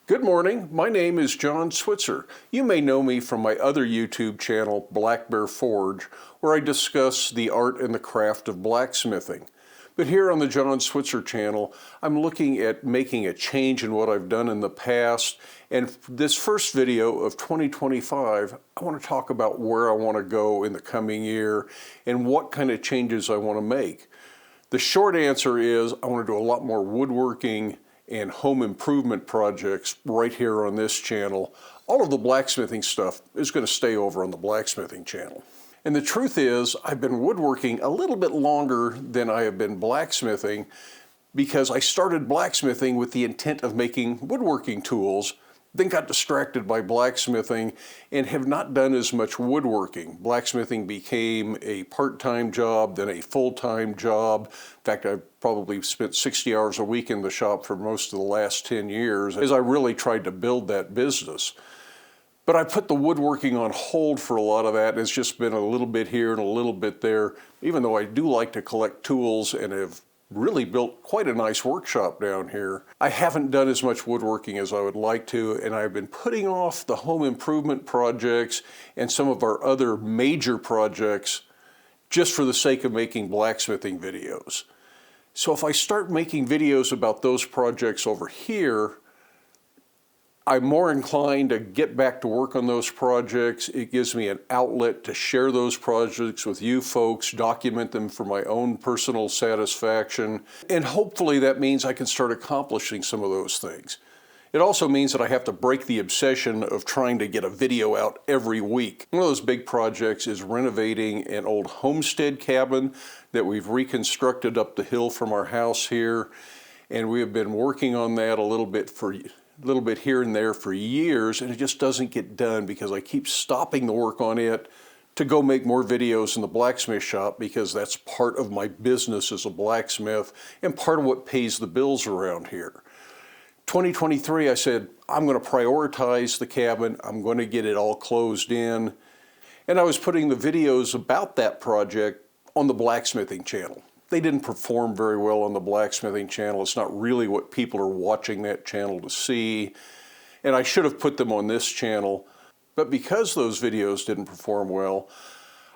Good morning, my name is John Switzer. You may know me from my other YouTube channel, Black Bear Forge, where I discuss the art and the craft of blacksmithing. But here on the John Switzer channel, I'm looking at making a change in what I've done in the past. And this first video of 2025, I want to talk about where I want to go in the coming year and what kind of changes I want to make. The short answer is I want to do a lot more woodworking and home improvement projects right here on this channel. All of the blacksmithing stuff is going to stay over on the blacksmithing channel. And the truth is, I've been woodworking a little bit longer than I have been blacksmithing because I started blacksmithing with the intent of making woodworking tools, then got distracted by blacksmithing and have not done as much woodworking. Blacksmithing became a part-time job, then a full-time job. In fact, I've probably spent 60 hours a week in the shop for most of the last 10 years as I really tried to build that business. But I put the woodworking on hold for a lot of that, and it's just been a little bit here and a little bit there, even though I do like to collect tools and have really built quite a nice workshop down here. I haven't done as much woodworking as I would like to, and I've been putting off the home improvement projects and some of our other major projects just for the sake of making blacksmithing videos. So if I start making videos about those projects over here, I'm more inclined to get back to work on those projects. It gives me an outlet to share those projects with you folks, document them for my own personal satisfaction, and hopefully that means I can start accomplishing some of those things. It also means that I have to break the obsession of trying to get a video out every week. One of those big projects is renovating an old homestead cabin that we've reconstructed up the hill from our house here, and we have been working on that a little bit here and there for years, and it just doesn't get done because I keep stopping the work on it to go make more videos in the blacksmith shop because that's part of my business as a blacksmith and part of what pays the bills around here. 2023, I said, I'm going to prioritize the cabin. I'm going to get it all closed in. And I was putting the videos about that project on the blacksmithing channel. They didn't perform very well on the blacksmithing channel. It's not really what people are watching that channel to see. And I should have put them on this channel. But because those videos didn't perform well,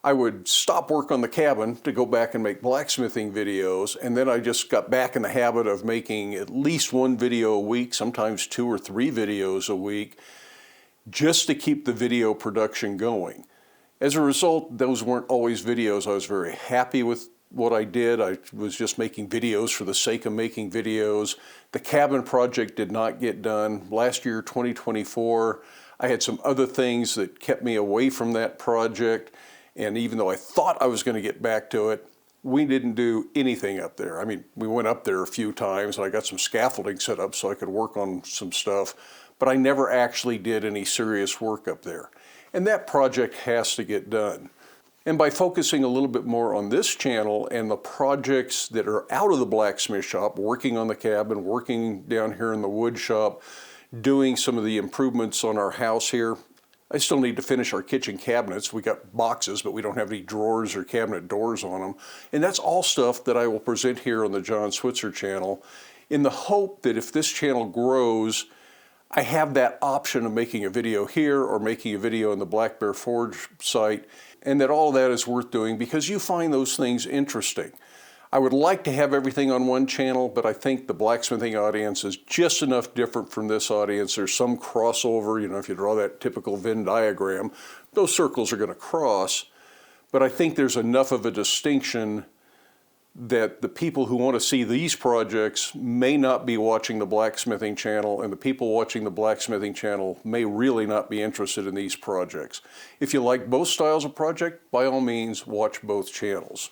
I would stop work on the cabin to go back and make blacksmithing videos. And then I just got back in the habit of making at least one video a week, sometimes 2 or 3 videos a week, just to keep the video production going. As a result, those weren't always videos I was very happy with what I did. I was just making videos for the sake of making videos. The cabin project did not get done. Last year, 2024, I had some other things that kept me away from that project. And even though I thought I was going to get back to it, we didn't do anything up there. I mean, we went up there a few times and I got some scaffolding set up so I could work on some stuff, but I never actually did any serious work up there. And that project has to get done. And by focusing a little bit more on this channel and the projects that are out of the blacksmith shop, working on the cabin, working down here in the wood shop, doing some of the improvements on our house here. I still need to finish our kitchen cabinets. We got boxes, but we don't have any drawers or cabinet doors on them. And that's all stuff that I will present here on the John Switzer channel in the hope that if this channel grows, I have that option of making a video here or making a video on the Black Bear Forge site, and that all of that is worth doing because you find those things interesting. I would like to have everything on one channel, but I think the blacksmithing audience is just enough different from this audience. There's some crossover, if you draw that typical Venn diagram, those circles are going to cross, but I think there's enough of a distinction that the people who want to see these projects may not be watching the blacksmithing channel, and the people watching the blacksmithing channel may really not be interested in these projects. If you like both styles of project, by all means, watch both channels.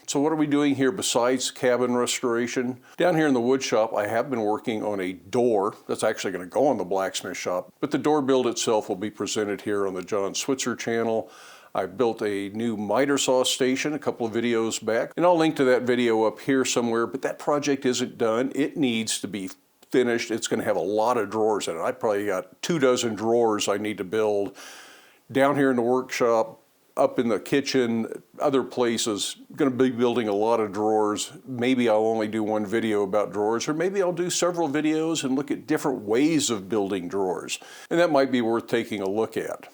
So what are we doing here besides cabin restoration? Down here in the wood shop, I have been working on a door that's actually going to go on the blacksmith shop, but the door build itself will be presented here on the John Switzer channel. I built a new miter saw station a couple of videos back, and I'll link to that video up here somewhere, but that project isn't done. It needs to be finished. It's going to have a lot of drawers in it. I probably got 24 drawers I need to build. Down here in the workshop, up in the kitchen, other places. I'm going to be building a lot of drawers. Maybe I'll only do one video about drawers, or maybe I'll do several videos and look at different ways of building drawers. And that might be worth taking a look at.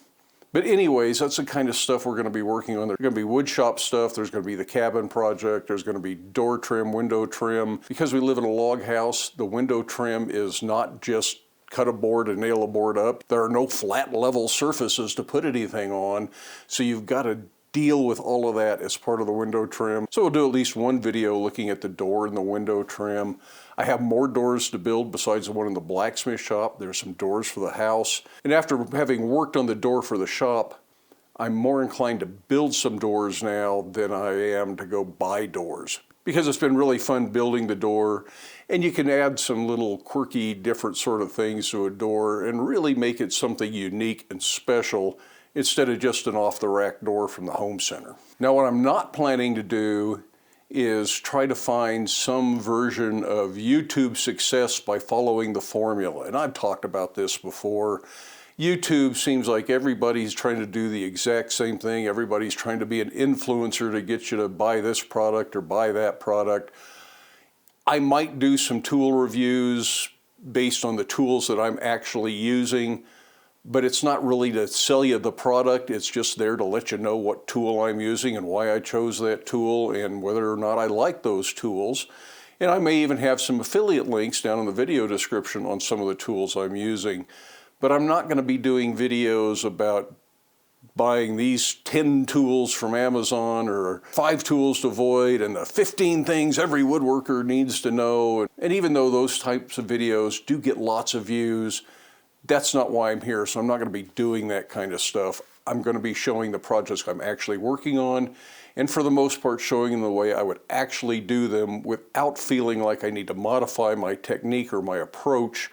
But anyways, that's the kind of stuff we're going to be working on. There's going to be wood shop stuff, there's going to be the cabin project, there's going to be door trim, window trim. Because we live in a log house, the window trim is not just cut a board and nail a board up. There are no flat level surfaces to put anything on, so you've got to deal with all of that as part of the window trim. So we'll do at least one video looking at the door and the window trim. I have more doors to build besides the one in the blacksmith shop. There's some doors for the house. And after having worked on the door for the shop, I'm more inclined to build some doors now than I am to go buy doors, because it's been really fun building the door, and you can add some little quirky different sort of things to a door and really make it something unique and special instead of just an off-the-rack door from the home center. Now, what I'm not planning to do is try to find some version of YouTube success by following the formula. And I've talked about this before. YouTube seems like everybody's trying to do the exact same thing. Everybody's trying to be an influencer to get you to buy this product or buy that product. I might do some tool reviews based on the tools that I'm actually using, but it's not really to sell you the product. It's just there to let you know what tool I'm using and why I chose that tool and whether or not I like those tools. And I may even have some affiliate links down in the video description on some of the tools I'm using. But I'm not going to be doing videos about buying these 10 tools from Amazon or 5 tools to avoid and the 15 things every woodworker needs to know. And even though those types of videos do get lots of views, that's not why I'm here. So I'm not going to be doing that kind of stuff. I'm going to be showing the projects I'm actually working on, and for the most part showing them the way I would actually do them without feeling like I need to modify my technique or my approach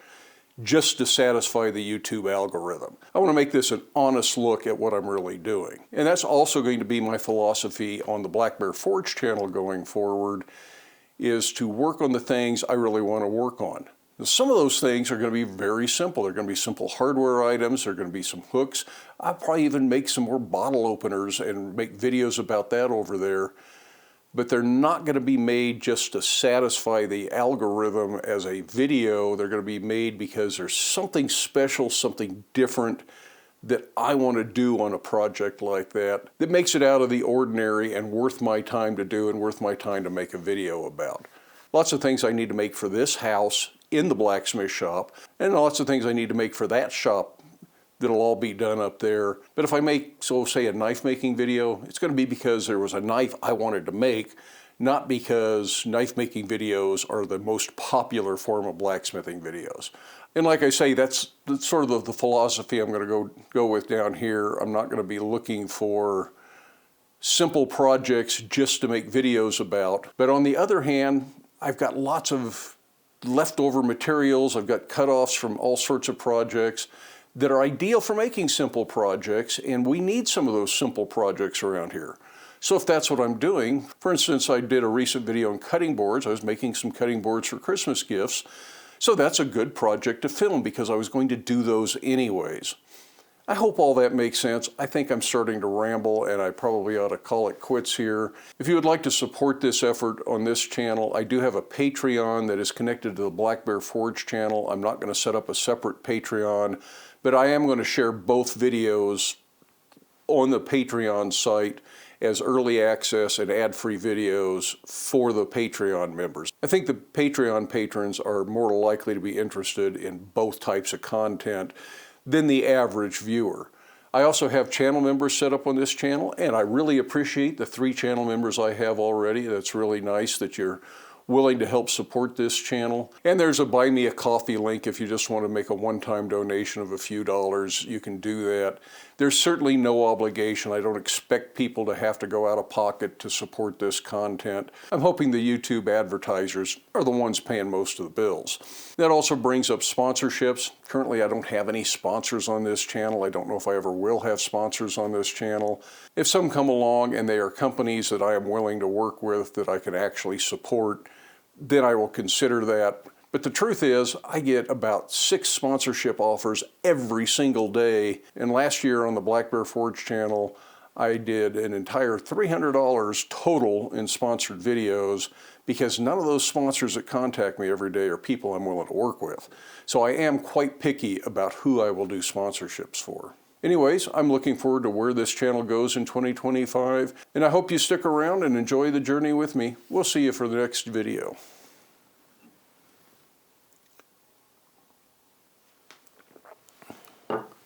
just to satisfy the YouTube algorithm. I want to make this an honest look at what I'm really doing. And that's also going to be my philosophy on the Black Bear Forge channel going forward, is to work on the things I really want to work on. Now, some of those things are going to be very simple. They're going to be simple hardware items. They're going to be some hooks. I'll probably even make some more bottle openers and make videos about that over there. But they're not going to be made just to satisfy the algorithm as a video. They're going to be made because there's something special, something different that I want to do on a project like that makes it out of the ordinary and worth my time to do and worth my time to make a video about. Lots of things I need to make for this house in the blacksmith shop, and lots of things I need to make for that shop that'll all be done up there. But if I make, so say, a knife making video, it's going to be because there was a knife I wanted to make, not because knife making videos are the most popular form of blacksmithing videos. And like I say, that's sort of the philosophy I'm going to go with down here. I'm not going to be looking for simple projects just to make videos about. But on the other hand, I've got lots of leftover materials. I've got cutoffs from all sorts of projects that are ideal for making simple projects, and we need some of those simple projects around here. So if that's what I'm doing, for instance, I did a recent video on cutting boards. I was making some cutting boards for Christmas gifts. So that's a good project to film because I was going to do those anyways. I hope all that makes sense. I think I'm starting to ramble, and I probably ought to call it quits here. If you would like to support this effort on this channel, I do have a Patreon that is connected to the Black Bear Forge channel. I'm not going to set up a separate Patreon, but I am going to share both videos on the Patreon site as early access and ad-free videos for the Patreon members. I think the Patreon patrons are more likely to be interested in both types of content than the average viewer. I also have channel members set up on this channel, and I really appreciate the 3 channel members I have already. That's really nice that you're willing to help support this channel. And there's a Buy Me a Coffee link if you just want to make a one-time donation of a few dollars. You can do that. There's certainly no obligation. I don't expect people to have to go out of pocket to support this content. I'm hoping the YouTube advertisers are the ones paying most of the bills. That also brings up sponsorships. Currently, I don't have any sponsors on this channel. I don't know if I ever will have sponsors on this channel. If some come along and they are companies that I am willing to work with that I can actually support, then I will consider that. But the truth is, I get about 6 sponsorship offers every single day. And last year on the Black Bear Forge channel, I did an entire $300 total in sponsored videos because none of those sponsors that contact me every day are people I'm willing to work with. So I am quite picky about who I will do sponsorships for. Anyways, I'm looking forward to where this channel goes in 2025, and I hope you stick around and enjoy the journey with me. We'll see you for the next video.